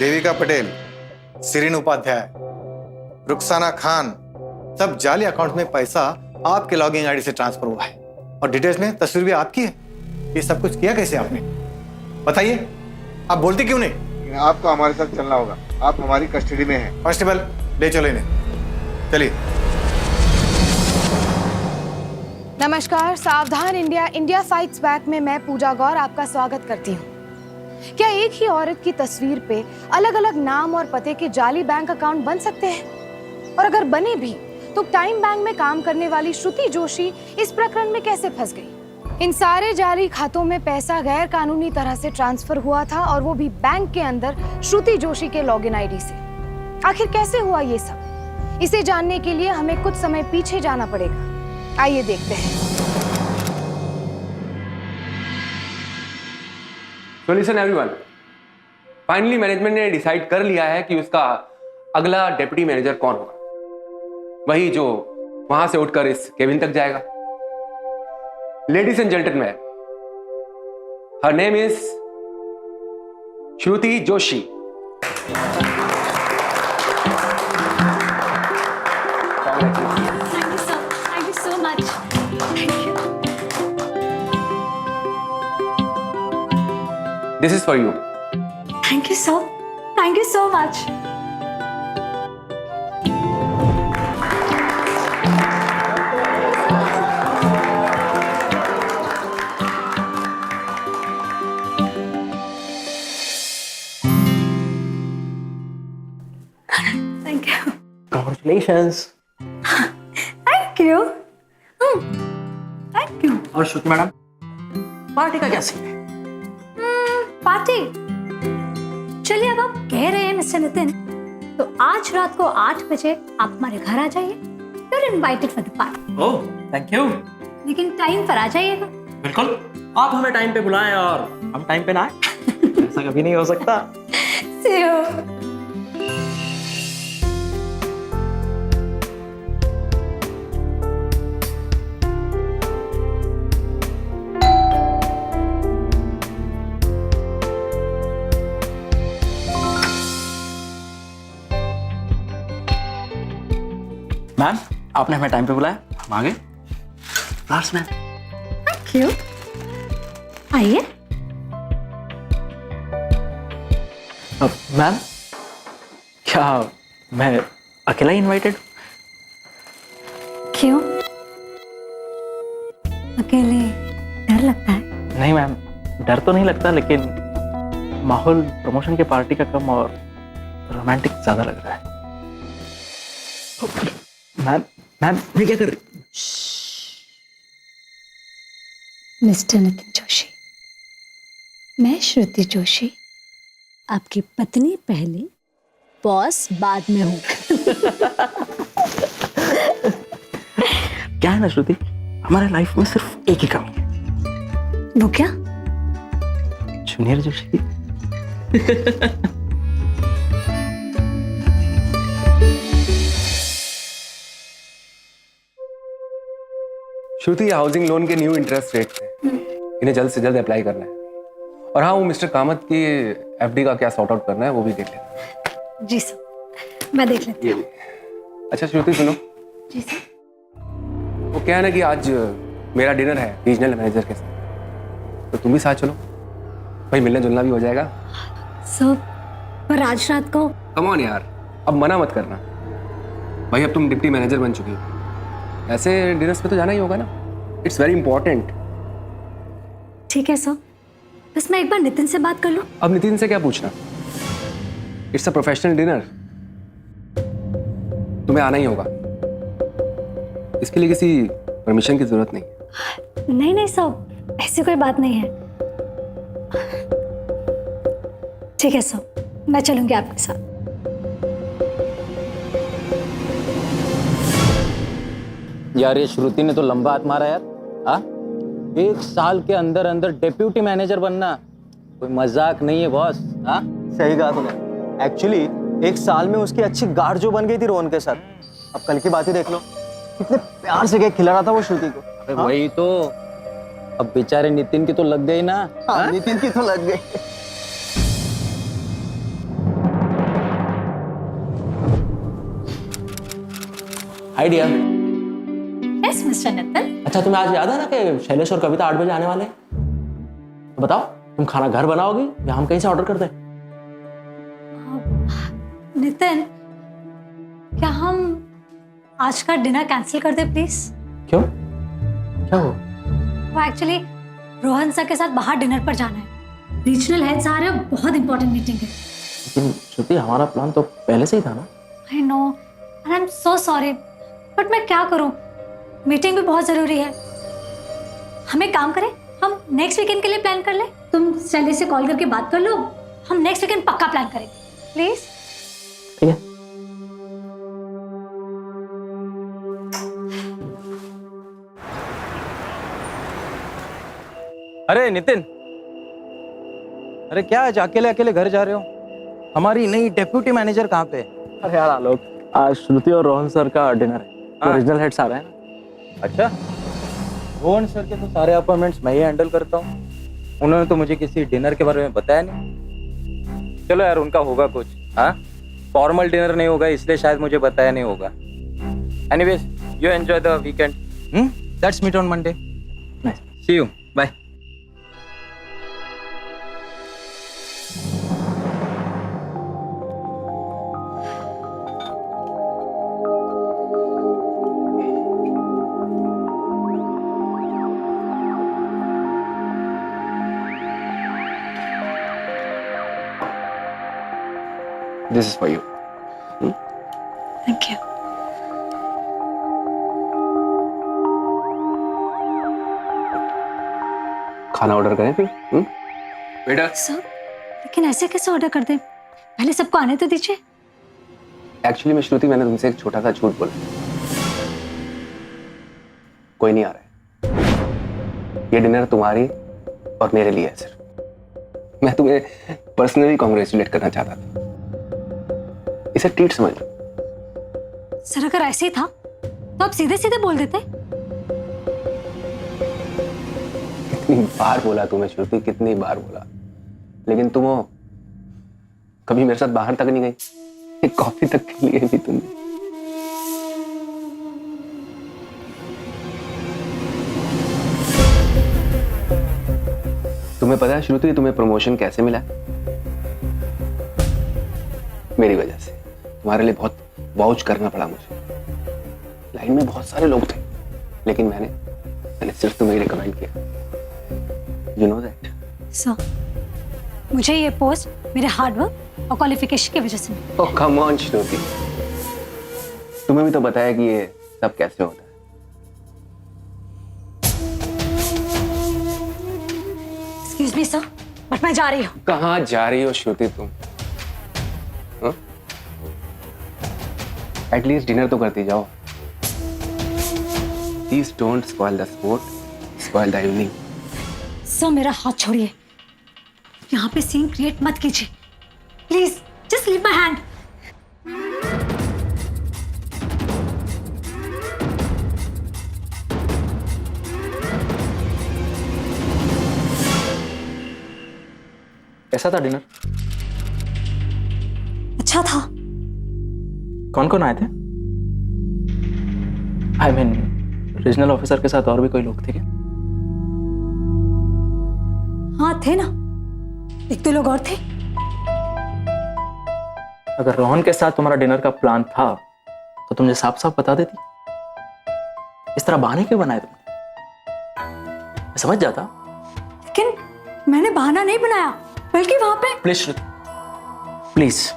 Devika Patel, Sirin Upadhyay, Rukhsana Khan, सब जाली account में पैसा आपके लॉगिन आईडी से ट्रांसफर हुआ है और डिटेल्स में तस्वीर भी आपकी है। ये सब कुछ किया कैसे आपने, बताइए? आप बोलते क्यों नहीं? आपको हमारे साथ चलना होगा, आप हमारी कस्टडी में हैं। कांस्टेबल, ले चलो इन्हें, चलिए। नमस्कार, सावधान इंडिया फाइट्स बैक में मैं पूजा गौर आपका स्वागत करती हूँ। क्या एक ही औरत की तस्वीर पे अलग अलग नाम और पते के जाली बैंक अकाउंट बन सकते हैं? और अगर बने भी तो टाइम बैंक में काम करने वाली श्रुति जोशी इस प्रकरण में कैसे फंस गई? इन सारे जाली खातों में पैसा गैर कानूनी तरह से ट्रांसफर हुआ था और वो भी बैंक के अंदर श्रुति जोशी के लॉगिन आईडी से। आखिर कैसे हुआ ये सब? इसे जानने के लिए हमें कुछ समय पीछे जाना पड़ेगा। आइए देखते हैं। So listen everyone, finally management ने डिसाइड कर लिया है कि उसका अगला डेप्यूटी मैनेजर कौन होगा, वही जो वहां से उठकर इस केबिन तक जाएगा। Ladies and gentleman, her name is Shruti Joshi. Thank you so much. Thank you. This is for you. Thank you so. Thank you so much. Thank you. Congratulations. Thank you. Thank you. और श्रुति madam, party का क्या scene है? Party? चलिए, अब आप कह रहे हैं मिस्टर नितिन, तो आज रात को 8 बजे आप हमारे घर आ जाइए। You're invited for the party. Oh, thank you. लेकिन टाइम पर आ जाइएगा। बिल्कुल, आप हमें टाइम पे बुलाएं और हम टाइम पे ना आए, ऐसा कभी नहीं हो सकता। See you. मैम, आपने हमें टाइम पे बुलाया, हम आ गए। Flowers ma'am. Thank you. आइए। मैम, क्या मैं अकेला ही इनवाइटेड? क्यों? अकेले डर लगता है? नहीं मैम, डर तो नहीं लगता, लेकिन माहौल प्रमोशन के पार्टी का कम और रोमांटिक ज्यादा लग रहा है। मैम, मैं क्या कर रही? मिस्टर नितिन जोशी, मैं श्रुति जोशी, आपकी पत्नी पहले, बॉस बाद में हूँ। क्या है ना श्रुति, हमारे लाइफ में सिर्फ एक ही कमी है। वो क्या? जूनियर जोशी। श्रुति, हाउसिंग लोन के न्यू इंटरेस्ट रेट थे, इन्हें जल्द से जल्द अप्लाई करना है। और हाँ, वो मिस्टर कामत की एफडी का क्या सॉर्ट आउट करना है वो भी देख लेना। जी सर, मैं देख लेती हूँ। अच्छा श्रुति सुनो। जी सर। वो क्या है ना कि आज मेरा डिनर है रीजनल मैनेजर के साथ, तो तुम भी साथ चलो, भाई मिलना जुलना भी हो जाएगा। सर, पर आज रात को? कम ऑन यार, अब मना मत करना भाई, अब तुम डिप्टी मैनेजर बन चुकी हो, ऐसे डिनर्स पे तो जाना ही होगा ना, इट्स वेरी इंपॉर्टेंट। ठीक है सर, बस मैं एक बार नितिन से बात कर लूं। अब नितिन से क्या पूछना, इट्स अ प्रोफेशनल डिनर, तुम्हें आना ही होगा, इसके लिए किसी परमिशन की जरूरत नहीं। नहीं सर, ऐसी कोई बात नहीं है। ठीक है सर, मैं चलूंगी आपके साथ। यार ये श्रुति ने तो लंबा हाथ मारा यार। हाँ, 1 साल के अंदर अंदर डेप्यूटी मैनेजर बनना कोई मजाक नहीं है बॉस। हाँ, सही कहा तूने। एक्चुअली 1 साल में उसकी अच्छी गार्ड जो बन गई थी रोहन के साथ। अब कल की बात ही देख लो, कितने प्यार से केक खिला रहा था वो श्रुति को। अरे वही तो, अब बेचारे नितिन की तो लग गई ना। हाँ, नितिन की तो लग गई। Hi dear. Yes mister Nitin. अच्छा तुम्हें आज याद है ना कि शैलेश और कविता 8 बजे आने वाले हैं? तो बताओ तुम खाना घर बनाओगी या हम कहीं से ऑर्डर कर दें? नितिन, क्या हम आज का डिनर कैंसिल कर दे प्लीज? क्यों, क्या हो? वो एक्चुअली रोहन सर के साथ बाहर डिनर पर जाना है। रीजनल हेड्स आ रहे हैं, बहुत इंपॉर्टेंट मीटिंग है। लेकिन श्रुति हमारा प्लान तो पहले से ही था ना। I know and I am so sorry, but मैं क्या करूं, मीटिंग भी बहुत जरूरी है। हम एक काम करें, हम नेक्स्ट वीकेंड के लिए प्लान कर ले। तुम शैलेश से कॉल करके बात कर लो, हम नेक्स्ट वीकेंड पक्का प्लान करेंगे प्लीज। ठीक है। अरे नितिन, अरे क्या आज अकेले अकेले घर जा रहे हो? हमारी नई डेप्यूटी मैनेजर कहाँ पे? अरे यार आलोक, आज श्रुति और रोहन सर का डिनर है, हाँ। ओरिजिनल हेड्स आ रहे हैं ना। अच्छा, रोहन सर के तो सारे अपॉइंटमेंट्स मैं ही हैंडल करता हूँ। उन्होंने तो मुझे किसी डिनर के बारे में बताया नहीं। चलो यार, उनका होगा कुछ। हाँ, फॉर्मल डिनर नहीं होगा इसलिए शायद मुझे बताया नहीं होगा। Anyways, you enjoy the weekend. Let's meet on Monday. See you, bye. This is for you. Thank you. खाना ऑर्डर करें फिर? बेटा सर, लेकिन ऐसे कैसे ऑर्डर कर दे? पहले सबको आने तो दीजिए। एक्चुअली मैं श्रुति, मैंने तुमसे एक छोटा सा झूठ बोला। कोई नहीं आ रहा है। ये डिनर तुम्हारी और मेरे लिए है सिर्फ। मैं तुम्हें पर्सनली कॉन्ग्रेचुलेट करना चाहता था। इसे ट्रीट समझ लो। सर अगर ऐसे ही था तो आप सीधे सीधे बोल देते। कितनी बार बोला तुम्हें श्रुति, कितनी बार बोला, लेकिन तुम वो कभी मेरे साथ बाहर तक नहीं गई, एक कॉफी तक के लिए भी तुम। तुम्हें पता है श्रुति तुम्हें प्रमोशन कैसे मिला? मेरी वजह से। तुम्हारे लिए बहुत वाउच करना पड़ा मुझे। लाइन में बहुत सारे लोग थे, लेकिन मैंने सिर्फ तुम्हें रिकमेंड किया। You know that. सर, मुझे ये पोस्ट मेरे हार्डवर्क और क्वालिफिकेशन की वजह से मिली। ओह कम ऑन श्रुति, तुम्हें भी तो बताया कि ये सब कैसे होता है। एक्सक्यूज मी सर, बट मैं जा रही हूँ। कहाँ जा रही हो श्रुति तुम? एटलीस्ट डिनर तो करती जाओ। Please don't spoil the sport, spoil the evening. Sir मेरा हाथ छोड़िए, यहाँ पे सीन क्रिएट मत कीजिए please. Just leave my hand. कैसा था डिनर? अच्छा था। कौन कौन आए थे? आई मीन रीजनल ऑफिसर के साथ और भी कोई लोग थे क्या? हाँ थे ना, एक दो लोग और थे। अगर रोहन के साथ तुम्हारा डिनर का प्लान था तो तुम मुझे साफ साफ बता देती। इस तरह बहाने क्यों बनाए तुमने? मैं समझ जाता। लेकिन मैंने बहाना नहीं बनाया, बल्कि वहां पे। Please Shruti, please.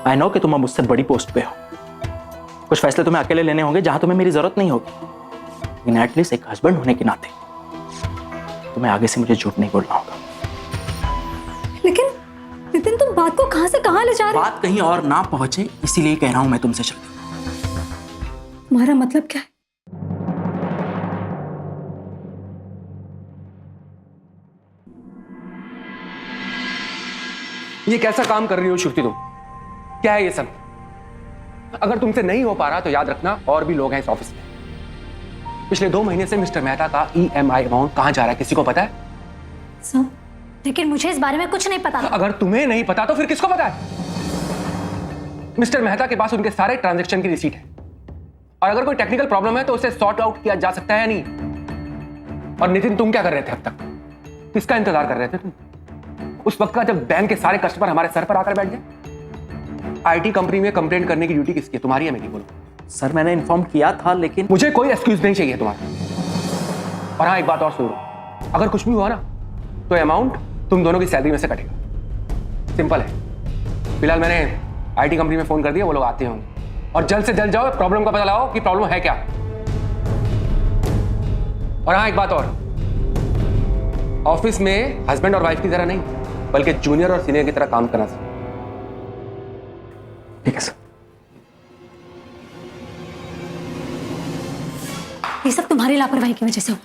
I know कि तुम अब मुझसे बड़ी पोस्ट पे हो, कुछ फैसले तुम्हें अकेले लेने होंगे जहां तुम्हें मेरी जरूरत नहीं होगी, लेकिन एटलीस्ट एक हस्बैंड होने के नाते तुम्हें आगे से मुझे झूठ नहीं बोलना होगा। लेकिन नितिन, तुम बात को कहां से कहां ले जा रहे हो? बात कहीं और ना पहुंचे इसीलिए कह रहा हूं मैं तुमसे श्रुति। तुम्हारा मतलब क्या है? ये कैसा काम कर रही हो श्रुति तुम? क्या है ये सब? अगर तुमसे नहीं हो पा रहा तो याद रखना और भी लोग हैं इस ऑफिस में। पिछले 2 महीने से मिस्टर मेहता का EMI अमाउंट कहां जा रहा है किसी को पता है? सर, लेकिन मुझे इस बारे में कुछ नहीं पता। अगर तुम्हें नहीं पता तो फिर किसको पता है? मिस्टर मेहता के पास उनके सारे ट्रांजैक्शन की रिसीट है। और अगर कोई टेक्निकल प्रॉब्लम है तो उसे सॉर्ट आउट किया जा सकता है या नहीं। और नितिन, तुम क्या कर रहे थे अब तक? किसका इंतजार कर रहे थे तुम? उस वक्त का जब बैंक के सारे कस्टमर हमारे सर पर आकर बैठ गए। आईटी कंपनी में कंप्लेंट करने की ड्यूटी किसकी है, तुम्हारी है मेरी? बोलो। सर मैंने इन्फॉर्म किया था, लेकिन मुझे कोई एक्सक्यूज नहीं चाहिए तुम्हारा। और हाँ, एक बात और सुन लो, अगर कुछ भी हुआ ना तो अमाउंट तुम दोनों की सैलरी में से कटेगा। सिंपल है। फिलहाल मैंने आईटी कंपनी में फोन कर दिया, वो लोग आते होंगे। और जल्द से जल्द जाओ, प्रॉब्लम का पता लगाओ कि प्रॉब्लम है क्या। और हाँ, एक बात और, ऑफिस में हस्बैंड और वाइफ की तरह नहीं, बल्कि जूनियर और सीनियर की तरह काम करना चाहिए। ठीक है सर। ये सब तुम्हारी लापरवाही की वजह से हुआ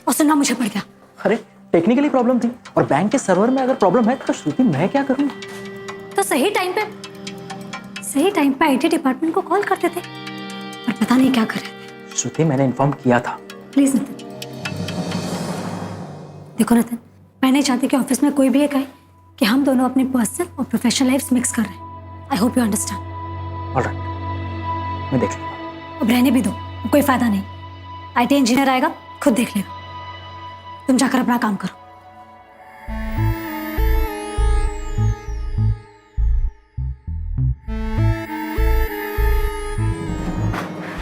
और सुनना मुझे पड़ गया। अरे टेक्निकली प्रॉब्लम थी, और बैंक के सर्वर में अगर प्रॉब्लम है तो श्रुति मैं क्या करूं? तो सही टाइम पे आईटी डिपार्टमेंट को कॉल करते थे, पर पता नहीं क्या कर रहे थे। श्रुति मैंने इन्फॉर्म किया था। प्लीज नितिन, देखो नितिन, मैं नहीं चाहती कि ऑफिस में कोई भी ये कहे कि हम दोनों अपनी पर्सनल और प्रोफेशनल लाइफ्स मिक्स कर रहे हैं। I hope you understand. Alright, मैं देख लूंगा। अब रहने भी दो, अब कोई फायदा नहीं। आईटी इंजीनियर आएगा, खुद देख लेगा। तुम जाकर अपना काम करो।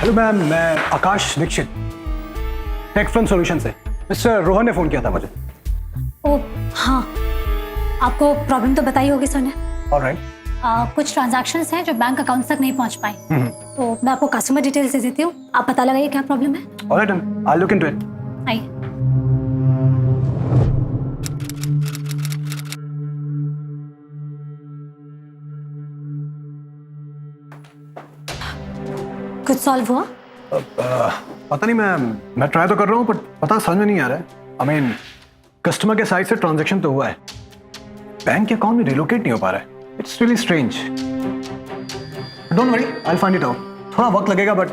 हेलो मैम, मैं आकाश दीक्षित, टेक फ्रंट सॉल्यूशन से। मिस्टर रोहन ने फोन किया था मुझे। ओ हाँ, आपको प्रॉब्लम तो बताई होगी सर ने। ऑलराइट। कुछ ट्रांजैक्शंस हैं जो बैंक अकाउंट्स तक नहीं पहुंच पाए, तो मैं आपको कस्टमर डिटेल्स दे देती हूँ, आप पता लगाइए क्या प्रॉब्लम है। Alright ma'am, I look into it. आइए। कुछ सॉल्व हुआ? पता नहीं मैम, मैं ट्राई तो कर रहा हूँ पर पता समझ में नहीं आ रहा है। आई मीन कस्टमर के साइड से ट्रांजैक्शन तो हुआ है, बैंक के अकाउंट में रिलोकेट नहीं हो पा रहा है। It's really strange. Don't worry, I will find it out. थोड़ा वक्त लगेगा बट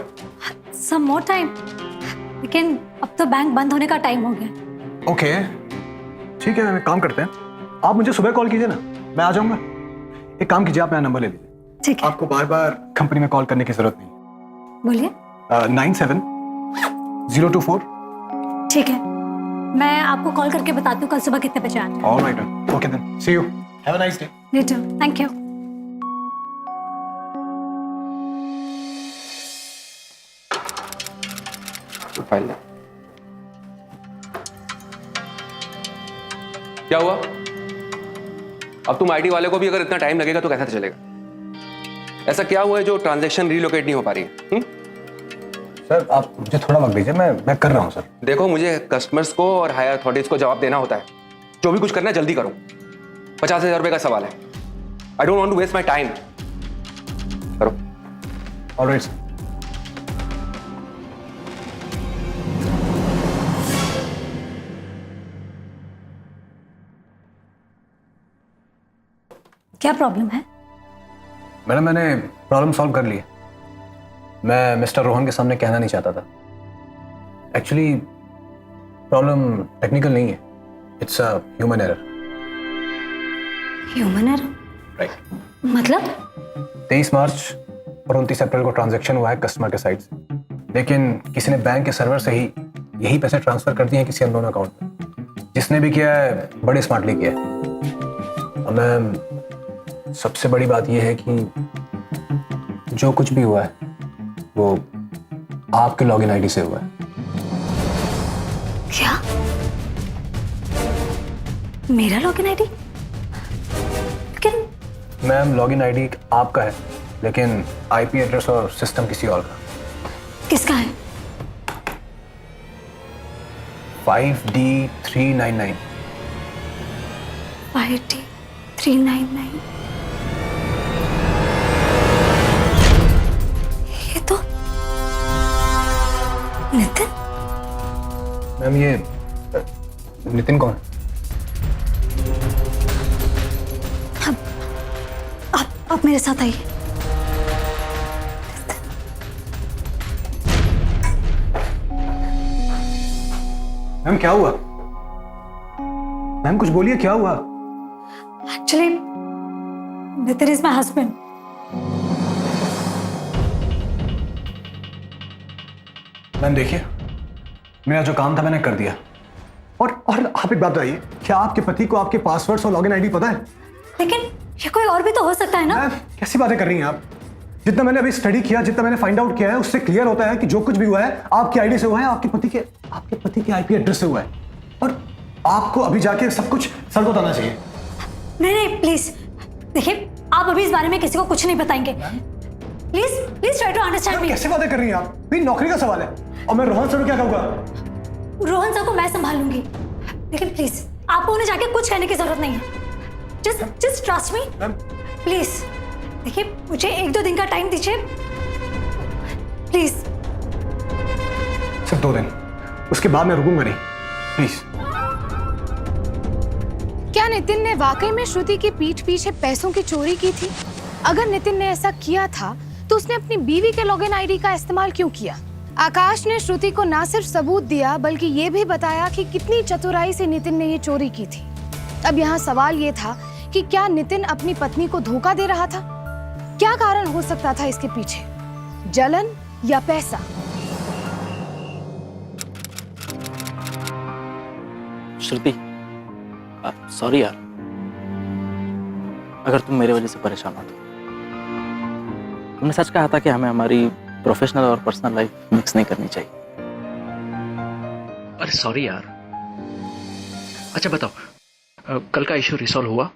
सम मोर टाइम। लेकिन अब तो बैंक बंद होने का टाइम हो गया। ओके ठीक है, काम करते हैं। आप मुझे सुबह कॉल कीजिए ना, मैं आ जाऊंगा। एक काम कीजिए, आप मेरा नंबर ले लीजिए। ठीक है। आपको बार बार कंपनी में कॉल करने की जरूरत नहीं। बोलिए। 97-024। ठीक है, मैं आपको कॉल करके बताती हूँ कल सुबह कितने बजे आना है। Alright, okay then, see you, have a nice day. You too. Thank you. File ले। क्या हुआ? अब तुम आईटी वाले को भी अगर इतना टाइम लगेगा तो कैसा चलेगा? ऐसा क्या हुआ है जो ट्रांजैक्शन रीलोकेट नहीं हो पा रही है? सर आप मुझे थोड़ा वक्त दीजिए, मैं कर रहा हूँ सर। देखो, मुझे कस्टमर्स को और हायर अथॉरिटीज को जवाब देना होता है। जो भी कुछ करना है जल्दी करो। 50,000 रुपए का सवाल है। I don't want to waste my time. करो। Alright sir. क्या प्रॉब्लम है? मैडम मैंने प्रॉब्लम सॉल्व कर ली है। मैं मिस्टर रोहन के सामने कहना नहीं चाहता था। एक्चुअली प्रॉब्लम टेक्निकल नहीं है, it's a human error. Human error? Right. मतलब? 23 मार्च और 29 अप्रैल को ट्रांजैक्शन हुआ है कस्टमर के साइड से, लेकिन किसी ने बैंक के सर्वर से ही यही पैसे ट्रांसफर कर दिए हैं किसी अननोन अकाउंट में। जिसने भी किया है बड़े स्मार्टली किया है। और मैम सबसे बड़ी बात यह है कि जो कुछ भी हुआ है वो आपके लॉगिन आईडी से हुआ है। क्या? मेरा लॉगिन आईडी? लेकिन मैम लॉगिन आईडी आपका है, लेकिन आईपी एड्रेस और सिस्टम किसी और का। किसका है? 5D399। 5D399। ये तो नितिन। मैम ये नितिन कौन है? आप मेरे साथ आइए। मैम क्या हुआ? मैम कुछ बोलिए, क्या हुआ? Actually Nitin is my husband. Ma'am देखिए, मेरा जो काम था मैंने कर दिया। और आप एक बात बताइए, क्या आपके पति को आपके पासवर्ड्स और लॉगिन आईडी पता है? लेकिन ये कोई और भी तो हो सकता है ना। मैम कैसी बातें कर रही हैं आप? जितना मैंने अभी स्टडी किया, जितना मैंने फाइंड आउट किया है, उससे क्लियर होता है कि जो कुछ भी हुआ है आपकी आईडी से हुआ है, आपके पति के आईपी एड्रेस से हुआ है। और आपको अभी जाके सब कुछ सर को बताना चाहिए। नहीं प्लीज देखिए, आप अभी इस बारे में किसी को कुछ नहीं बताएंगे। Please please try to understand me. कैसे बातें कर रही हैं आप? मेरी नौकरी का सवाल है और मैं रोहन सर को क्या कहूँगा? रोहन सर को मैं संभाल लूंगी, लेकिन प्लीज आपको उन्हें जाके कुछ कहने की जरूरत नहीं है। Just trust me please. देखिए मुझे 1-2 दिन का टाइम दीजिए प्लीज। सिर्फ 2 दिन, उसके बाद मैं रुकूंगा नहीं, प्लीज। क्या नितिन ने वाकई में श्रुति की पीठ पीछे पैसों की चोरी की थी? अगर नितिन ने ऐसा किया था तो उसने अपनी बीवी के लॉगिन आईडी का इस्तेमाल क्यों किया? आकाश ने श्रुति को ना सिर्फ सबूत दिया बल्कि ये भी बताया कि कितनी चतुराई से नितिन ने ये चोरी की थी। अब यहाँ सवाल ये था कि क्या नितिन अपनी पत्नी को धोखा दे रहा था? क्या कारण हो सकता था इसके पीछे? जलन या पैसा? श्रुति, सॉरी यार, अगर तुम मेरे वजह से परेशान हो तो। तुमने सच कहा था कि हमें हमारी प्रोफेशनल और पर्सनल लाइफ मिक्स नहीं करनी चाहिए। अरे सॉरी यार। अच्छा बताओ, कल का इशू रिसॉल्व हुआ?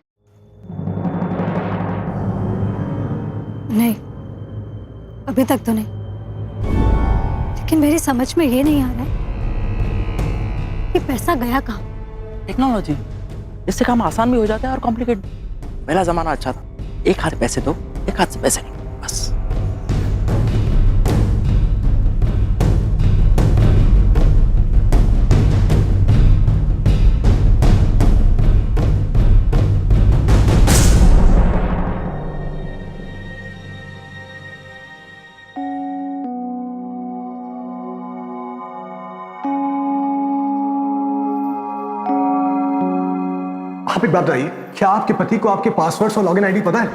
नहीं, अभी तक तो नहीं। लेकिन मेरी समझ में ये नहीं आ रहा है कि पैसा गया कहाँ। टेक्नोलॉजी, इससे काम आसान भी हो जाता है और कॉम्प्लिकेट। पहला जमाना अच्छा था, एक हाथ पैसे दो, एक हाथ से पैसे नहीं, बस। आप एक बात बताइए, क्या आपके पति को आपके पासवर्ड्स और लॉगिन आईडी पता है?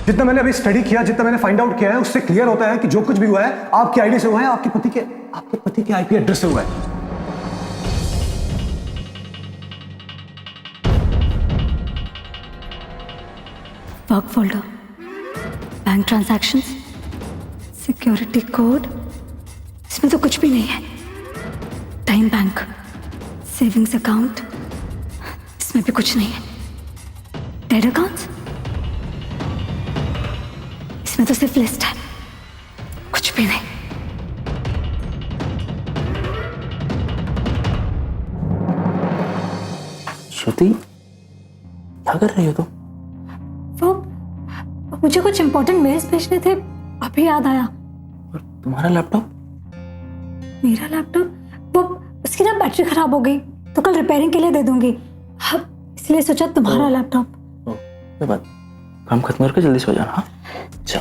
जितना मैंने अभी स्टडी किया, जितना मैंने फाइंड आउट किया है, उससे क्लियर होता है कि जो कुछ भी हुआ है आपकी आईडी से हुआ है, आपके पति के आईपी एड्रेस से हुआ है। Work folder, bank transactions, security code, इसमें तो कुछ भी नहीं है। टाइम बैंक, सेविंग्स अकाउंट, इसमें भी कुछ नहीं है। डेड अकाउंट्स, इसमें तो सिर्फ लिस्ट है, कुछ भी नहीं। श्रुति, क्या कर रही हो तुम? वो मुझे कुछ इंपॉर्टेंट मेल्स भेजने थे, अभी याद आया। और तुम्हारा लैपटॉप? मेरा लैपटॉप, वो उसकी ना बैटरी खराब हो गई, तो कल रिपेयरिंग के लिए दे दूंगी। अब इसलिए सोचा तुम्हारा लैपटॉप। कोई बात, काम खत्म करके जल्दी सो जाना। हाँ चल।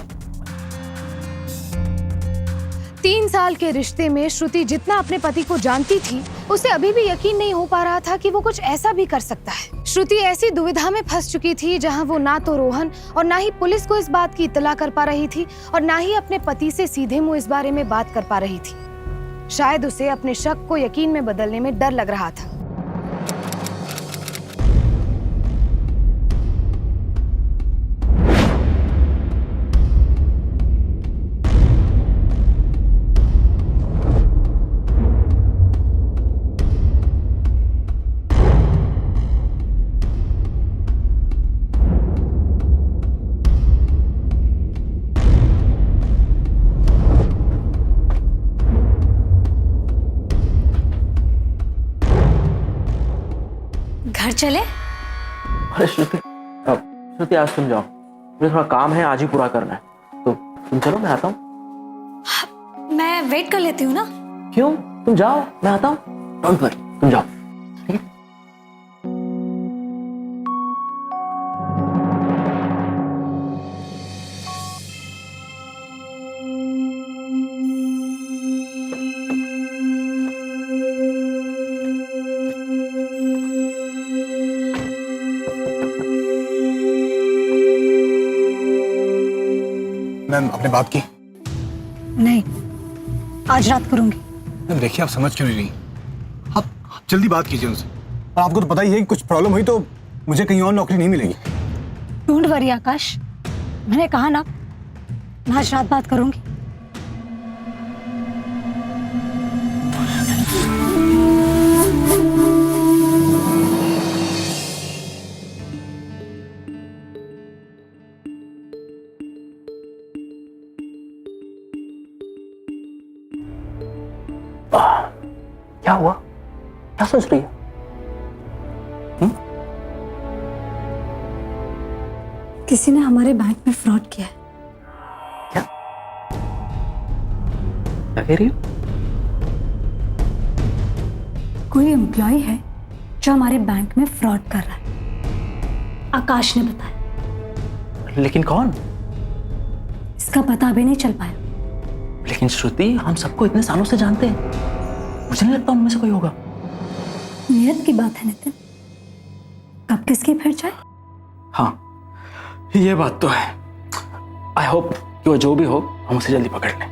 3 साल के रिश्ते में श्रुति जितना अपने पति को जानती थी, उसे अभी भी यकीन नहीं हो पा रहा था कि वो कुछ ऐसा भी कर सकता है। श्रुति ऐसी दुविधा में फंस चुकी थी जहां वो ना तो रोहन और ना ही पुलिस को इस बात की इत्तला कर पा रही थी और ना ही अपने पति से सीधे मुंह इस बारे में बात कर पा रही थी। शायद उसे अपने शक को यकीन में बदलने में डर लग रहा था। घर चले? अरे श्रुति, आज तुम जाओ, मुझे थोड़ा काम है, आज ही पूरा करना है। तो तुम चलो, मैं आता हूँ। मैं वेट कर लेती हूँ ना। क्यों? तुम जाओ, मैं आता हूँ। डोंट वरी, तुम जाओ। ठीक है? मैम आपने बात की? नहीं, आज रात करूंगी। मैम देखिए, आप समझ क्यों नहीं रही? आप जल्दी बात कीजिए उनसे। और आपको तो पता ही है कि कुछ प्रॉब्लम हुई तो मुझे कहीं और नौकरी नहीं मिलेगी। डोंट वरी आकाश, मैंने कहा ना, मैं आज रात बात करूंगी। क्या हुआ? क्या सोच रही है? किसी ने हमारे बैंक में फ्रॉड किया है। क्या कह रही हो? कोई एम्प्लॉय है जो हमारे बैंक में फ्रॉड कर रहा है, आकाश ने बताया। लेकिन कौन? इसका पता अभी नहीं चल पाया। लेकिन श्रुति, हम सबको इतने सालों से जानते हैं, मुझे नहीं लगता उनमें से कोई होगा। नियत की बात है नितिन, कब किसकी फिर जाए। हाँ, ये बात तो है। आई होप कि वो जो भी हो हम उसे जल्दी पकड़ लें।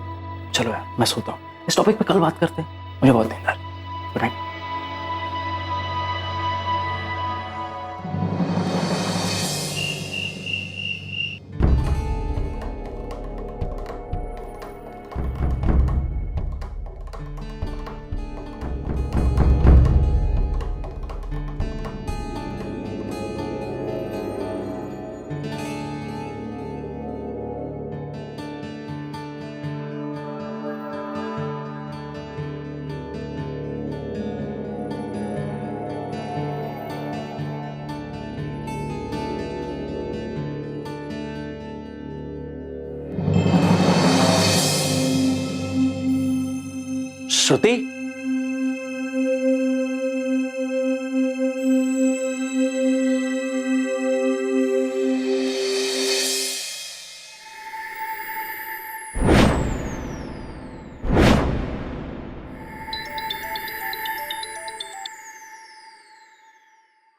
चलो यार, मैं सोता हूँ। इस टॉपिक पे कल बात करते हैं, मुझे बहुत नींद आ रही है। Good night. श्रुति,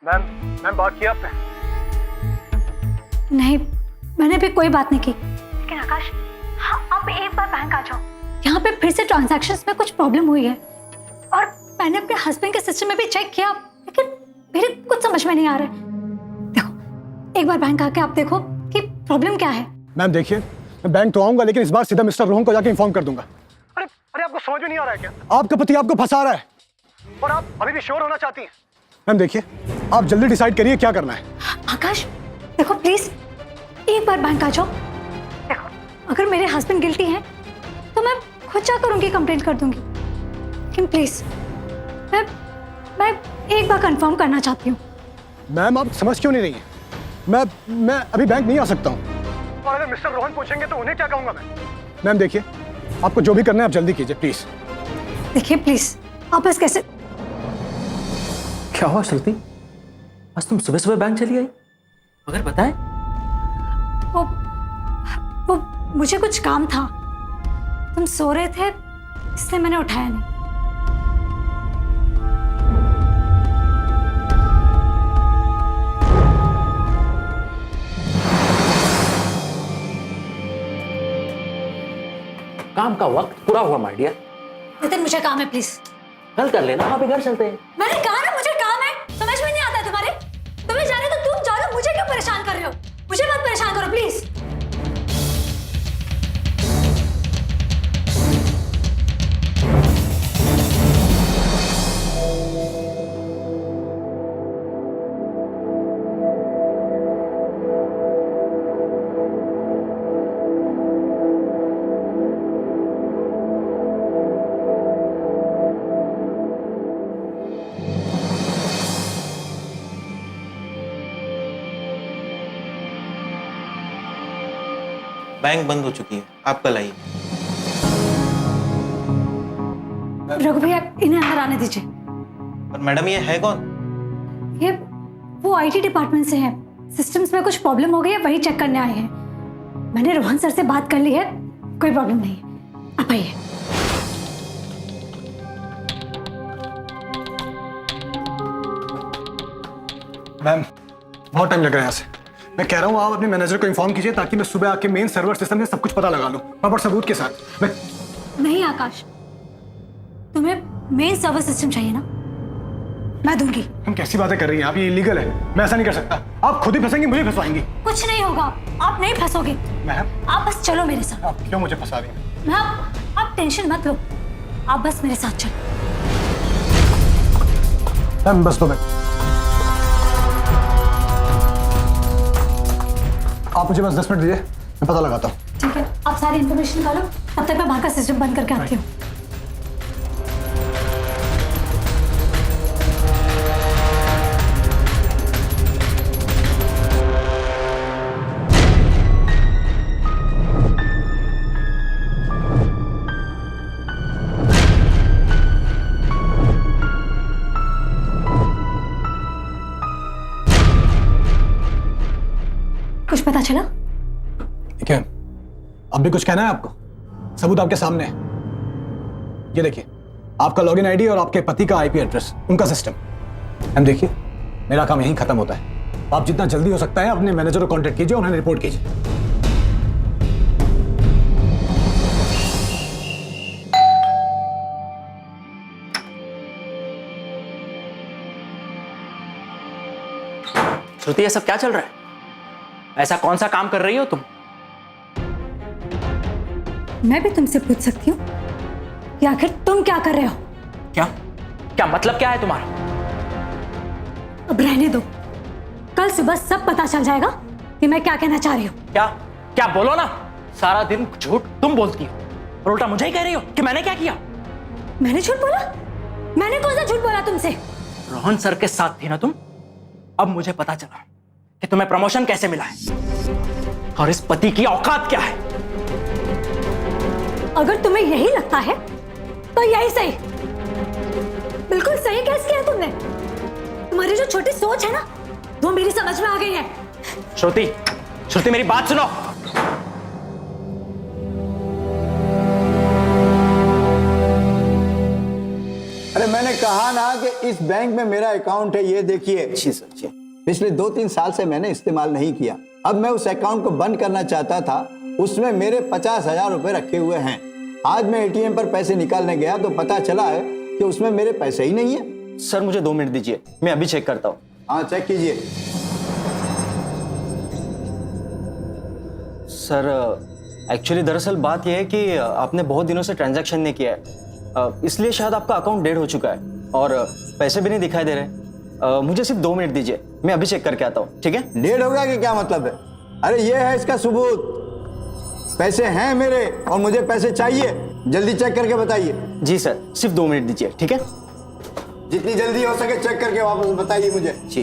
मैम बात की आपने? नहीं, मैंने भी कोई बात नहीं की। लेकिन आकाश, हाँ, आप एक बार बैंक आ जाओ। यहाँ पे फिर से ट्रांजैक्शंस में कुछ प्रॉब्लम हुई है और मैंने अपने हस्बैंड के सिस्टम में भी चेक किया, लेकिन मेरे कुछ समझ में नहीं आ रहा है। देखो, एक बार बैंक आके आप देखो कि प्रॉब्लम क्या है। मैम देखिए, मैं बैंक तो आऊंगा, लेकिन इस बार सीधा मिस्टर रोहन को जाके इन्फॉर्म कर दूंगा। अरे आपको समझ में नहीं आ रहा है क्या? आपका पति आपको फंसा रहा है और आप अभी भी श्योर होना चाहती हैं। मैम देखिए, आप जल्दी डिसाइड करिए क्या करना है। आकाश देखो, प्लीज एक बार बैंक आ जाओ। देखो, अगर मेरे हस्बैंड गिल्टी हैं तो मैं खुद जाकर उनकी कंप्लेंट कर दूंगी, लेकिन प्लीज मैं एक बार कंफर्म करना चाहती हूँ। मैम आप समझ क्यों नहीं रही हैं? मैं अभी बैंक नहीं आ सकता हूँ। और अगर मिस्टर रोहन पूछेंगे तो उन्हें क्या कहूँगा मैं? मैम देखिए, आपको जो भी करना है आप जल्दी कीजिए प्लीज। देखिए प्लीज, आप बस कैसे। क्या हुआ श्रुति? आज तुम सुबह सुबह बैंक चली आई, अगर बताएं। वो मुझे कुछ काम था, तुम सो रहे थे इसलिए मैंने उठाया नहीं। काम का वक्त पूरा हुआ माय डियर। नितिन, मुझे काम है, प्लीज कल कर लेना, आप घर चलते हैं। मैंने कहा ना मुझे काम है, समझ में नहीं आता तुम्हारे। तुम्हें जाने तो तुम जाओ, मुझे क्यों परेशान कर रहे हो? मुझे मत परेशान करो प्लीज। बैंक बंद हो चुकी है, आप कल आइए। रघु भैया, इन्हें अंदर आने दीजिए। पर मैडम ये है कौन? ये वो आईटी डिपार्टमेंट से हैं। सिस्टम्स में कुछ प्रॉब्लम हो गई है, वही चेक करने आए हैं। मैंने रोहन सर से बात कर ली है, कोई प्रॉब्लम नहीं है। आप आइए। मैम बहुत टाइम लग रहा है यहाँ से। मैं कह रहा हूँ आप अपने मैनेजर को इन्फॉर्म कीजिए ताकि मैं सुबह आके मेन सर्वर सिस्टम में सब कुछ पता लगा लूँ, प्रॉपर सबूत के साथ। नहीं आकाश, तुम्हें मेन सर्वर सिस्टम चाहिए ना, मैं दूंगी। हम कैसी बातें कर रही हैं आप? ये इलीगल है, मैं ऐसा नहीं कर सकता। आप खुद ही फंसेंगी, मुझे फंसवाएंगी। कुछ नहीं होगा, आप नहीं फंसोगे। मैम आप बस चलो मेरे साथ। आप क्यों मुझे फंसा रही हैं? मैम आप टेंशन मत लो, आप बस मेरे साथ चलो। मैम बस 2 मिनट, आप मुझे बस 10 मिनट दीजिए, मैं पता लगाता हूँ। ठीक है, आप सारी इन्फॉर्मेशन निकालो, तब तक मैं बाहर का सिस्टम बंद करके आती हूँ। कुछ पता चला? ठीक है, अब भी कुछ कहना है आपको? सबूत आपके सामने है। ये देखिए, आपका लॉगिन आईडी और आपके पति का आईपी एड्रेस, उनका सिस्टम। हम देखिए, मेरा काम यहीं खत्म होता है। आप जितना जल्दी हो सकता है अपने मैनेजर को कांटेक्ट कीजिए, उन्हें रिपोर्ट कीजिए। श्रुति, ये सब क्या चल रहा है? ऐसा कौन सा काम कर रही हो तुम? मैं भी तुमसे पूछ सकती हूँ कि आखिर तुम क्या कर रहे हो? क्या क्या मतलब क्या है तुम्हारा? अब रहने दो, कल सुबह सब पता चल जाएगा कि मैं क्या कहना चाह रही हूँ। क्या क्या बोलो ना। सारा दिन झूठ तुम बोलती हो और उल्टा मुझे ही कह रही हो कि मैंने क्या किया। मैंने झूठ बोला? मैंने कौन सा झूठ बोला तुमसे? रोहन सर के साथ थी ना तुम। अब मुझे पता चला कि तुम्हें प्रमोशन कैसे मिला है और इस पति की औकात क्या है। अगर तुम्हें यही लगता है तो यही सही, बिल्कुल सही कैस किया तुमने। तुम्हारी जो छोटी सोच है ना, वो मेरी समझ में आ गई है। श्रुति, श्रुति मेरी बात सुनो। अरे मैंने कहा ना कि इस बैंक में मेरा अकाउंट है, ये देखिए। जी सर, जी। पिछले 2-3 साल से मैंने इस्तेमाल नहीं किया। अब मैं उस अकाउंट को बंद करना चाहता था, उसमें मेरे 50,000 रुपए रखे हुए हैं। आज मैं एटीएम पर पैसे निकालने गया तो पता चला है कि उसमें मेरे पैसे ही नहीं है। सर मुझे 2 मिनट दीजिए, मैं अभी चेक करता हूँ। हाँ चेक कीजिए। सर एक्चुअली दरअसल बात यह है कि आपने बहुत दिनों से ट्रांजैक्शन नहीं किया है, इसलिए शायद आपका अकाउंट डेड हो चुका है और पैसे भी नहीं दिखाई दे रहे। मुझे सिर्फ 2 मिनट दीजिए, मैं अभी चेक करके आता हूँ। ठीक है? डेढ़ हो गया कि क्या मतलब है? अरे ये है इसका सबूत, पैसे हैं मेरे और मुझे पैसे चाहिए। जल्दी चेक करके बताइए। जी सर, सिर्फ 2 मिनट दीजिए। ठीक है? जितनी जल्दी हो सके चेक करके वापस बताइए मुझे। जी।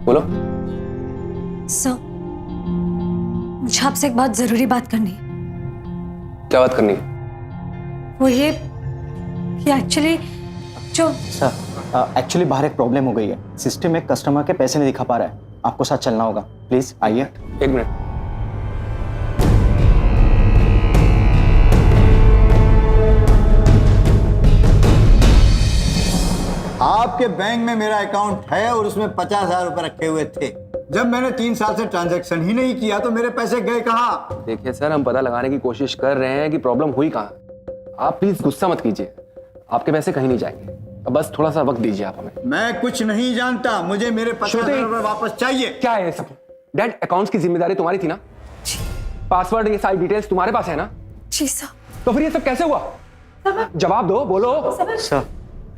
बोलो। सर, मुझे आपसे एक बहुत जरूरी बात करनी है। क्या बात करनी है? वो ये कि एक्चुअली जो सर एक्चुअली बाहर एक प्रॉब्लम हो गई है। सिस्टम में कस्टमर के पैसे नहीं दिखा पा रहा है, आपको साथ चलना होगा। प्लीज आइए। 1 मिनट। आपके बैंक में मेरा अकाउंट है और उसमें 50,000 रुपए रखे हुए थे। जब मैंने 3 साल से ट्रांजैक्शन ही नहीं किया तो मेरे पैसे गए कहाँ? देखिए सर, हम पता लगाने की कोशिश कर रहे हैं कि प्रॉब्लम हुई कहाँ। आप प्लीज गुस्सा मत कीजिए, आपके पैसे कहीं नहीं जाएंगे। अब बस थोड़ा सा वक्त दीजिए आप हमें। मैं कुछ नहीं जानता, मुझे मेरे 50,000 रुपए वापस चाहिए। क्या है ये सब? डैड, अकाउंट्स की जिम्मेदारी तुम्हारी थी ना? पासवर्ड, ये सारी डिटेल्स तुम्हारे पास है ना? जी सर। तो फिर ये सब कैसे हुआ? जवाब दो, बोलो। सर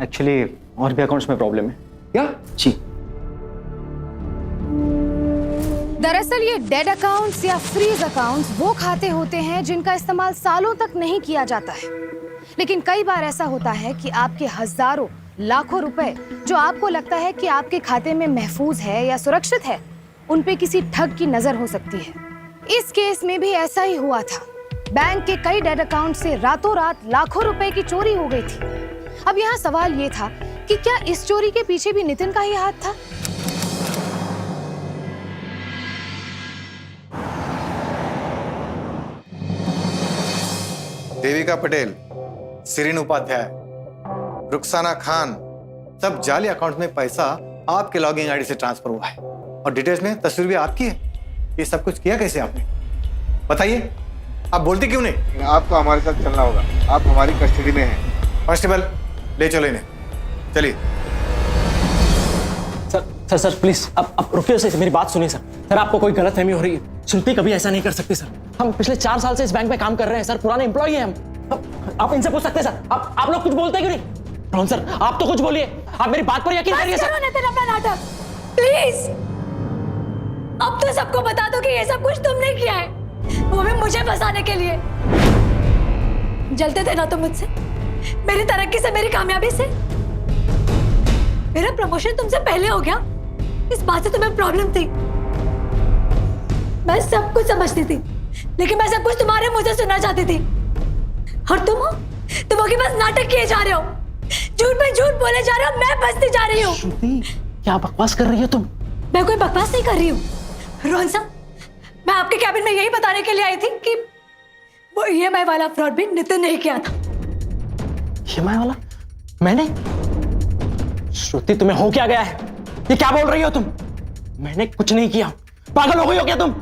एक्चुअली और भी अकाउंट्स में प्रॉब्लम है। क्या? जी। दरअसल ये डेड अकाउंट्स या फ्रीज अकाउंट्स वो खाते होते हैं जिनका इस्तेमाल सालों तक नहीं किया जाता है। लेकिन कई बार ऐसा होता है कि आपके हजारों लाखों रुपए जो आपको लगता है कि आपके खाते में महफूज है या सुरक्षित है, उन पे किसी ठग की नजर हो सकती है। इस केस में भी ऐसा ही हुआ था। बैंक के कई डेड अकाउंट से रातों रात लाखों रुपए की चोरी हो गई थी। अब यहाँ सवाल ये था कि क्या इस चोरी के पीछे भी नितिन का ही हाथ था? देविका पटेल, सिरीन उपाध्याय, रुखसाना खान, सब जाली अकाउंट में पैसा आपके लॉगिन आईडी से ट्रांसफर हुआ है। और डिटेल्स में तस्वीर भी आपकी है। ये सब कुछ किया कैसे आपने, बताइए? आप बोलते क्यों नहीं? आपको हमारे साथ चलना होगा, आप हमारी कस्टडी में हैं। कांस्टेबल, ले चलो इन्हें, चलिए। सर सर प्लीज अब रुकिए सर, मेरी बात सुनिए सर। सर आपको कोई गलतफहमी हो रही है। श्रुति कभी ऐसा नहीं कर सकती सर। हम पिछले 4 साल से इस बैंक में काम कर रहे हैं सर, पुराने एम्प्लॉय हैं हम। आप इनसे पूछ सकते हैं सर। आप लोग कुछ बोलते क्यों नहीं? रोहन सर आप तो कुछ बोलिए, आप मेरी बात पर यकीन करिए सर। अपना नाटक प्लीज, अब तो सबको बता दो कि ये सब कुछ तुमने किया है, वो भी मुझे फंसाने के लिए। जलते थे ना तुम मुझसे, मेरी तरक्की से, मेरी कामयाबी से। मेरा प्रमोशन तुमसे पहले हो गया, इस बात से तुम्हें प्रॉब्लम थी। मैं सब कुछ समझती थी, लेकिन मैं सब कुछ तुम्हारे मुंह से सुनना चाहती थी। और तुम हो कि बस नाटक किए जा रहे हो, झूठ पे झूठ बोले जा रहे हो, मैं फंसती जा रही हूँ। श्रुति क्या बकवास कर रही हो तुम? मैं कोई बकवास नहीं कर रही हूँ रोहन साहब, मैं आपके कैबिन में यही बताने के लिए आई थी कि वो EMI वाला फ्रॉड भी नितिन ने किया था। EMI वाला? मैंने? श्रुति तुम्हें हो क्या गया है? ये क्या बोल रही हो तुम? मैंने कुछ नहीं किया। पागल हो गई हो क्या तुम?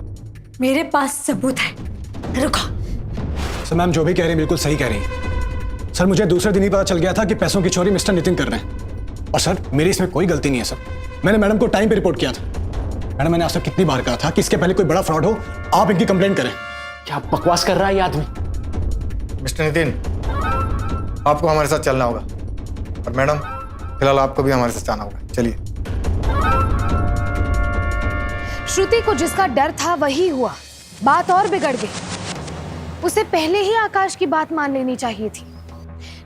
मेरे पास सबूत है, रुको। सर मैम जो भी कह रही है बिल्कुल सही कह रही है। सर मुझे दूसरे दिन ही पता चल गया था कि पैसों की चोरी मिस्टर नितिन कर रहे हैं। और सर मेरी इसमें कोई गलती नहीं है सर, मैंने मैडम को टाइम पे रिपोर्ट किया था। मैडम मैंने आपसे कितनी बार कहा था कि इसके पहले कोई बड़ा फ्रॉड हो आप इनकी कंप्लेंट करें। क्या बकवास कर रहा है ये आदमी? मिस्टर नितिन, आपको हमारे साथ चलना होगा, और मैडम फिलहाल आपको भी हमारे साथ जाना होगा, चलिए। श्रुति को जिसका डर था वही हुआ, बात और बिगड़ गई। उसे पहले ही आकाश की बात मान लेनी चाहिए थी।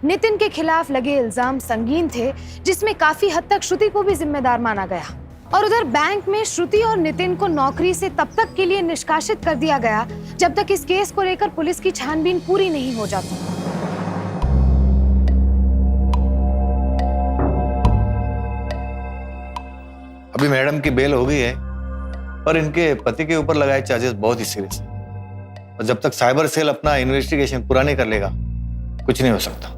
नितिन के खिलाफ लगे इल्जाम संगीन थे, जिसमें काफी हद तक श्रुति को भी जिम्मेदार माना गया। और उधर बैंक में श्रुति और नितिन को नौकरी से तब तक के लिए निष्कासित कर दिया गया जब तक इस केस को लेकर पुलिस की छानबीन पूरी नहीं हो जाती। अभी मैडम की बेल हो गई है, और इनके पति के ऊपर लगाए चार्जेस बहुत ही सीरियस है, और जब तक साइबर सेल अपना इन्वेस्टिगेशन पूरा नहीं कर लेगा कुछ नहीं हो सकता।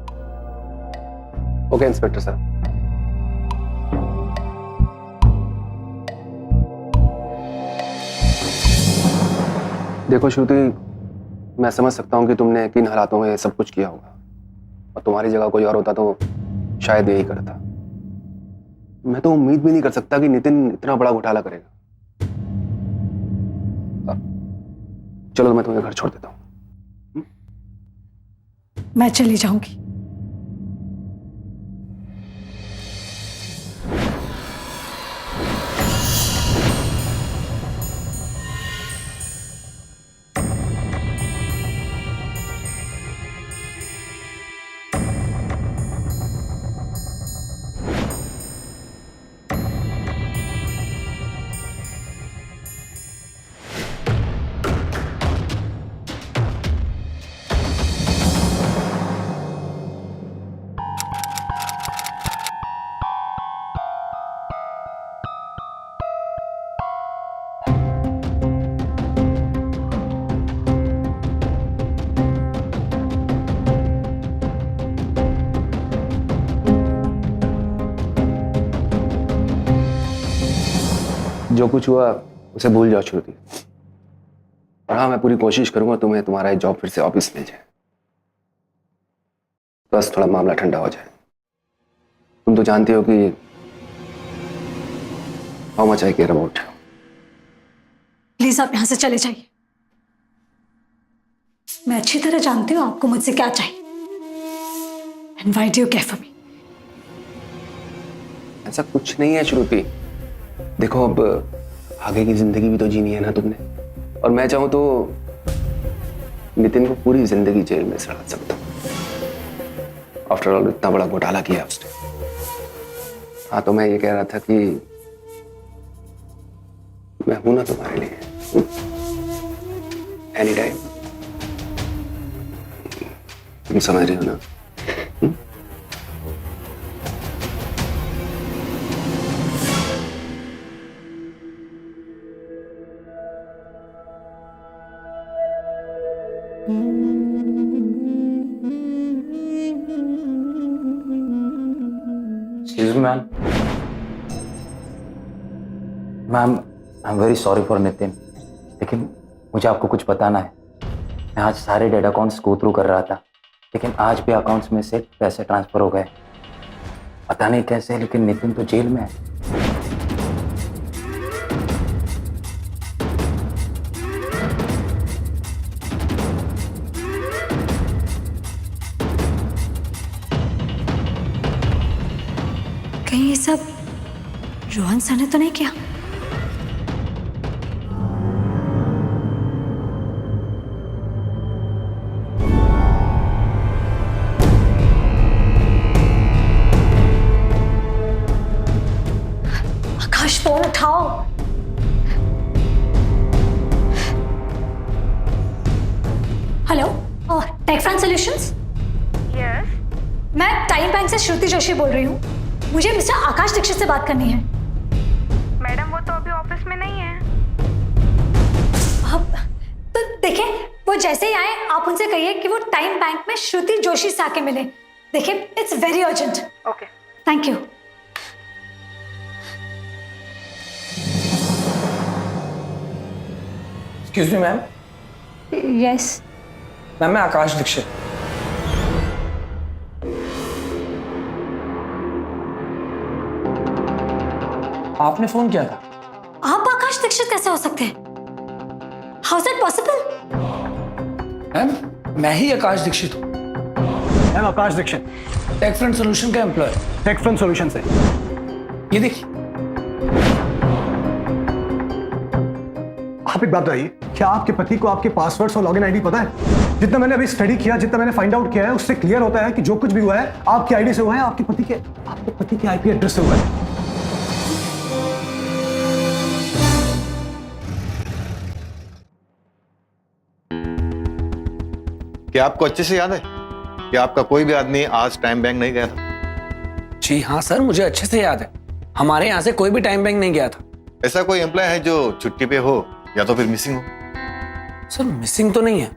ओके इंस्पेक्टर साहब। देखो श्रुति, मैं समझ सकता हूँ कि तुमने किन हालातों में सब कुछ किया होगा, और तुम्हारी जगह कोई और होता तो शायद यही करता। मैं तो उम्मीद भी नहीं कर सकता कि नितिन इतना बड़ा घोटाला करेगा। चलो मैं तुम्हें घर छोड़ देता हूँ। मैं चली जाऊंगी। जो कुछ हुआ उसे भूल जाओ श्रुति, और हाँ मैं पूरी कोशिश करूंगा तुम्हें तुम्हारा ये जॉब फिर से ऑफिस मिल जाए, बस थोड़ा मामला ठंडा हो जाए। तुम तो जानती हो कि how much I care about. Please आप यहां से चले जाइए। मैं अच्छी तरह जानती हूँ आपको मुझसे क्या चाहिए। And why do you care for me? ऐसा कुछ नहीं है श्रुति, देखो अब आगे की जिंदगी भी तो जीनी है ना तुमने, और मैं चाहूं तो नितिन को पूरी जिंदगी जेल में सड़ा सकता हूं। आफ्टर ऑल इतना बड़ा घोटाला किया उसने। हाँ तो मैं ये कह रहा था कि मैं हूं ना तुम्हारे लिए एनी टाइम। तुम समझ रहे हो ना? Ma'am I am very sorry for Nitin, लेकिन मुझे आपको कुछ बताना है। मैं आज सारे डेट अकाउंट्स गो थ्रू कर रहा था, लेकिन आज भी अकाउंट्स में से पैसे ट्रांसफर हो गए। पता नहीं कैसे, लेकिन नितिन तो जेल में है। कहीं ये सब रोहन सर ने तो नहीं किया? आकाश, फोन उठाओ। Hello, tech France solutions? Yes. मैं टाइम बैंक से श्रुति जोशी बोल रही हूँ। मुझे मिस्टर आकाश दीक्षित से बात करनी है। मैडम वो तो अभी ऑफिस में नहीं है। अब तो देखिए, वो जैसे ही आए आप उनसे कहिए कि वो टाइम बैंक में श्रुति जोशी से आके मिले। देखिए, it's very urgent. Okay. Thank you. Excuse me ma'am. Yes ma'am, मैं आकाश दीक्षित। आपने फोन किया था? आप आकाश दीक्षित कैसे हो सकते हैं? How is that possible? Ma'am, मैं ही आकाश दीक्षित हूँ। मैम आकाश दीक्षित, टेक फ्रंट सॉल्यूशन का एम्प्लॉय। टेक फ्रंट सॉल्यूशन से। ये देखिए। आप एक बात बताइए, क्या आपके पति को आपके पासवर्ड्स और लॉगिन आईडी पता है? जितना मैंने अभी स्टडी किया, जितना मैंने फाइंड आउट किया है, उससे क्लियर होता है कि जो कुछ भी हुआ है आपकी आईडी से हुआ है, आपके पति के आईपी एड्रेस से हुआ है। क्या आपको अच्छे से याद है कि आपका कोई भी आदमी आज टाइम बैंक नहीं गया था? जी हाँ सर, मुझे अच्छे से याद है। हमारे यहाँ से कोई भी टाइम बैंक नहीं गया था। ऐसा कोई एम्प्लॉय है जो छुट्टी पे हो या तो फिर मिसिंग हो? सर मिसिंग तो नहीं है,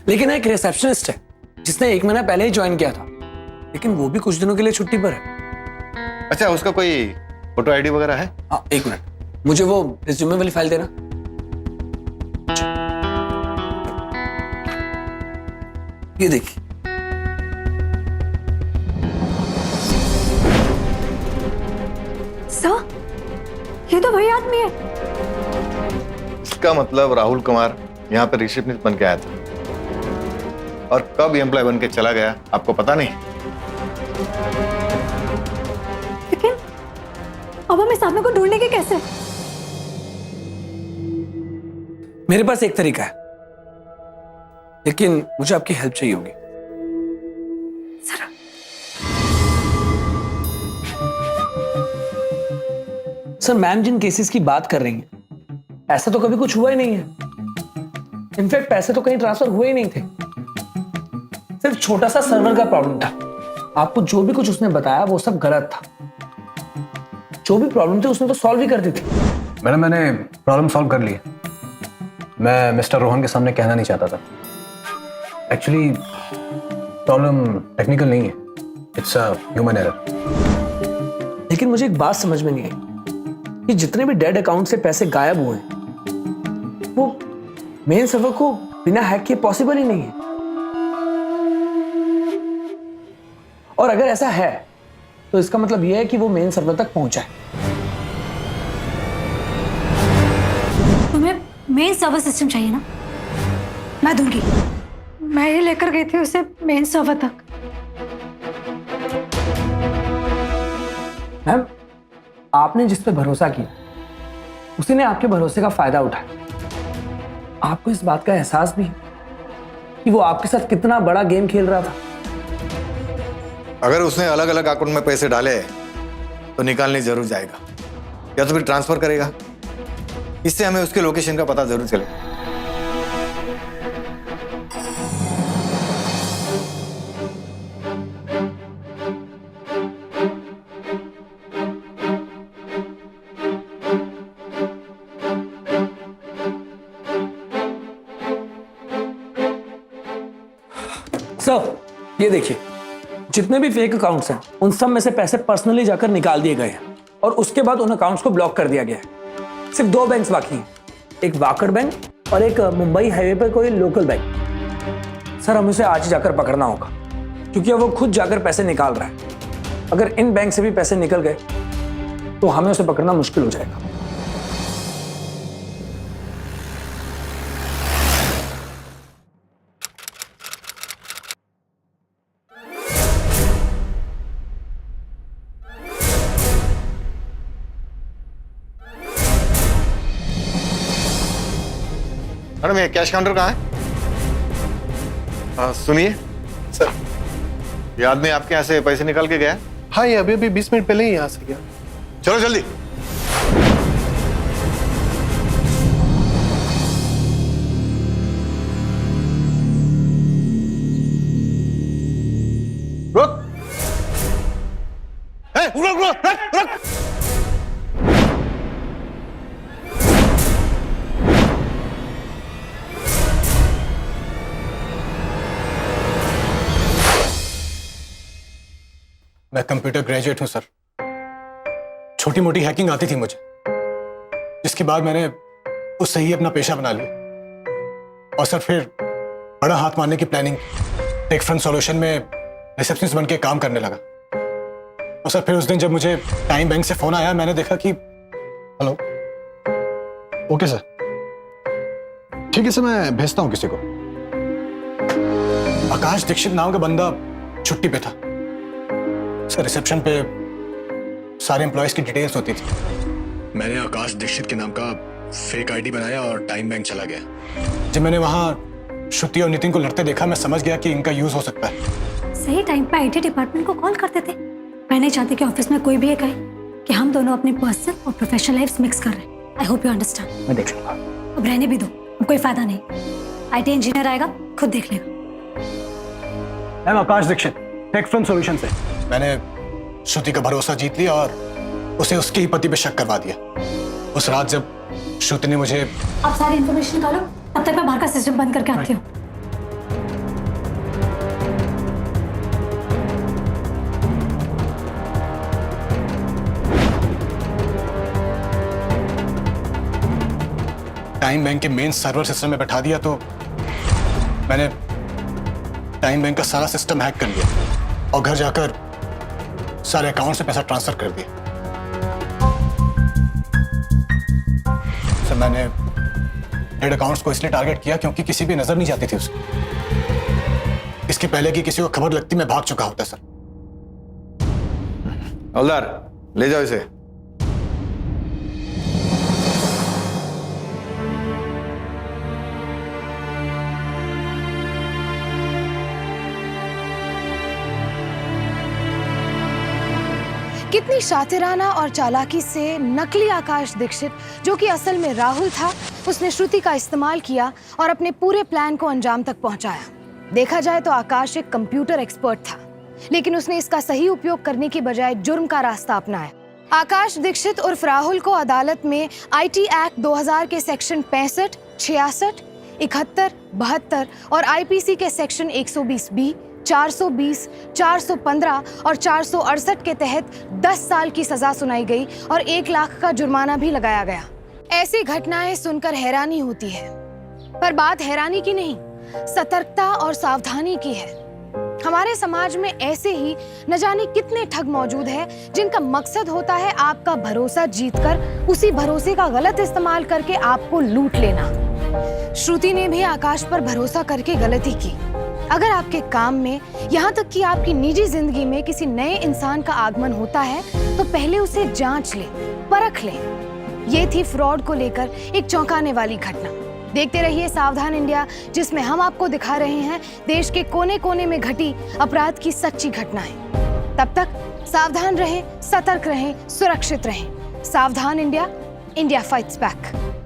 लेकिन एक रिसेप्शनिस्ट है जिसने 1 महीना पहले ही ज्वाइन किया था, लेकिन वो भी कुछ दिनों के लिए छुट्टी पर है। अच्छा, उसका कोई फोटो आईडी वगैरह है? हाँ, 1 मिनट, मुझे वो रिज्यूमे वाली फाइल देना। ये देखिए। सर, ये तो वही आदमी है। इसका मतलब राहुल कुमार यहाँ पर रिसेप्शनिस्ट बन के आया था, और कब एम्प्लॉय बन के चला गया आपको पता नहीं? लेकिन अब हम इस आदमी को ढूंढने के कैसे? मेरे पास एक तरीका है, लेकिन मुझे आपकी हेल्प चाहिए होगी। सर, सर मैम जिन केसेस की बात कर रही हैं, ऐसा तो कभी कुछ हुआ ही नहीं है। इनफैक्ट पैसे तो कहीं ट्रांसफर हुए ही नहीं थे। सिर्फ छोटा सा सर्वर का प्रॉब्लम था। आपको जो भी कुछ उसने बताया वो सब गलत था। जो भी प्रॉब्लम थी उसने तो सॉल्व ही कर दी थी। मैडम, मैंने प्रॉब्लम सॉल्व कर ली है। मैं मिस्टर रोहन के सामने कहना नहीं चाहता था। एक्चुअली प्रॉब्लम टेक्निकल नहीं है, इट्स अ ह्यूमन एरर। लेकिन मुझे एक बात समझ में नहीं आई कि जितने भी डेड अकाउंट से पैसे गायब हुए हैं, वो मेन सर्वर को बिना हैक किए पॉसिबल ही नहीं है। और अगर ऐसा है तो इसका मतलब यह है कि वो मेन सर्वर तक पहुंचा है। तुम्हें मेन सर्वर सिस्टम चाहिए ना? मैं दूंगी। मैं ही लेकर गई थी उसे मेन सर्वर तक। मैम, आपने जिस पे भरोसा किया उसी ने आपके भरोसे का फायदा उठाया। आपको इस बात का एहसास भी है कि वो आपके साथ कितना बड़ा गेम खेल रहा था। अगर उसने अलग अलग अकाउंट में पैसे डाले तो निकालने जरूर जाएगा, या तो फिर ट्रांसफर करेगा। इससे हमें उसके लोकेशन का पता जरूर चलेगा। सर, ये देखिए, जितने भी फेक अकाउंट्स हैं उन सब में से पैसे पर्सनली जाकर निकाल दिए गए हैं और उसके बाद उन अकाउंट्स को ब्लॉक कर दिया गया है। सिर्फ 2 बैंक्स बाकी हैं, एक वाकड़ बैंक और एक मुंबई हाईवे पर कोई लोकल बैंक। सर हमें उसे आज ही जाकर पकड़ना होगा, क्योंकि अब वो खुद जाकर पैसे निकाल रहा है। अगर इन बैंक से भी पैसे निकल गए तो हमें उसे पकड़ना मुश्किल हो जाएगा। मैडम ये कैश काउंटर कहाँ है? सुनिए सर। ये आदमी आपके यहाँ से पैसे निकाल के गया? हाँ, ये अभी 20 मिनट पहले ही यहाँ से गया। चलो जल्दी। रुक। रुक रुक रुक रुक। मैं कंप्यूटर ग्रेजुएट हूं सर। छोटी मोटी हैकिंग आती थी मुझे, जिसके बाद मैंने उससे ही अपना पेशा बना लिया। और सर फिर बड़ा हाथ मारने की प्लानिंग, टेक फ्रंट सॉल्यूशन में रिसेप्शनिस्ट बन के काम करने लगा। और सर फिर उस दिन जब मुझे टाइम बैंक से फोन आया, मैंने देखा कि हेलो, ओके सर, ठीक है सर, मैं भेजता हूं किसी को। आकाश दीक्षित नाम का बंदा छुट्टी पे था सर। रिसेप्शन पे सारे एम्प्लॉयज की डिटेल्स होती थी। मैंने आकाश दीक्षित के नाम का फेक आईडी बनाया और टाइम बैंक चला गया। जब मैंने वहां श्रुति और नितिन को लड़ते देखा, मैं समझ गया कि इनका यूज हो सकता है। सही टाइम पे आईटी डिपार्टमेंट को कॉल करते थे। मैं नहीं चाहती कि ऑफिस में कोई भी ये कहे कि हम दोनों अपनी पर्सनल और प्रोफेशनल लाइफ मिक्स कर रहे हैं। I hope you understand. मैं देख लूंगा। अब रहने भी दो, अब कोई फायदा नहीं। आईटी इंजीनियर आएगा, खुद देख लेगा। मैं आकाश दीक्षित, टेक फ्रंट सॉल्यूशन से। मैंने श्रुति का भरोसा जीत लिया और उसे उसके ही पति पे शक करवा दिया। उस रात जब श्रुति ने मुझे आप सारी इन्फॉर्मेशन निकालो, तब तक मैं बाहर का सिस्टम बंद करके आती हूँ। टाइम बैंक के मेन सर्वर सिस्टम में बैठा दिया, तो मैंने टाइम बैंक का सारा सिस्टम हैक कर लिया और घर जाकर सारे अकाउंट से पैसा ट्रांसफर कर दिया। सर मैंने डेड अकाउंट्स को इसलिए टारगेट किया क्योंकि किसी भी नजर नहीं जाती थी उसकी। इसके पहले कि किसी को खबर लगती, मैं भाग चुका होता सर। हवलदार ले जाओ इसे। कितनी शातिराना और चालाकी से नकली आकाश दीक्षित, जो कि असल में राहुल था, उसने श्रुति का इस्तेमाल किया और अपने पूरे प्लान को अंजाम तक पहुंचाया। देखा जाए तो आकाश एक कंप्यूटर एक्सपर्ट था, लेकिन उसने इसका सही उपयोग करने की बजाय जुर्म का रास्ता अपनाया। आकाश दीक्षित उर्फ राहुल को अदालत में आईटी एक्ट 2000 के सेक्शन 65, 66, 71, 72 और आईपीसी के सेक्शन 120B, 420, 415 और 468 के तहत 10 साल की सजा सुनाई गई और 1 लाख का जुर्माना भी लगाया गया। ऐसी घटनाएं सुनकर हैरानी होती है, पर बात हैरानी की नहीं, सतर्कता और सावधानी की है। हमारे समाज में ऐसे ही न जाने कितने ठग मौजूद हैं, जिनका मकसद होता है आपका भरोसा जीतकर उसी भरोसे का गलत इस्तेमाल करके आपको लूट लेना। श्रुति ने भी आकाश पर भरोसा करके गलती की। अगर आपके काम में, यहाँ तक कि आपकी निजी जिंदगी में किसी नए इंसान का आगमन होता है, तो पहले उसे जांच ले, परख ले। ये थी फ्रॉड को लेकर एक चौंकाने वाली घटना। देखते रहिए सावधान इंडिया, जिसमें हम आपको दिखा रहे हैं देश के कोने कोने में घटी अपराध की सच्ची घटनाएं। तब तक सावधान रहें, सतर्क रहें, सुरक्षित रहें। सावधान इंडिया, इंडिया फाइट्स बैक।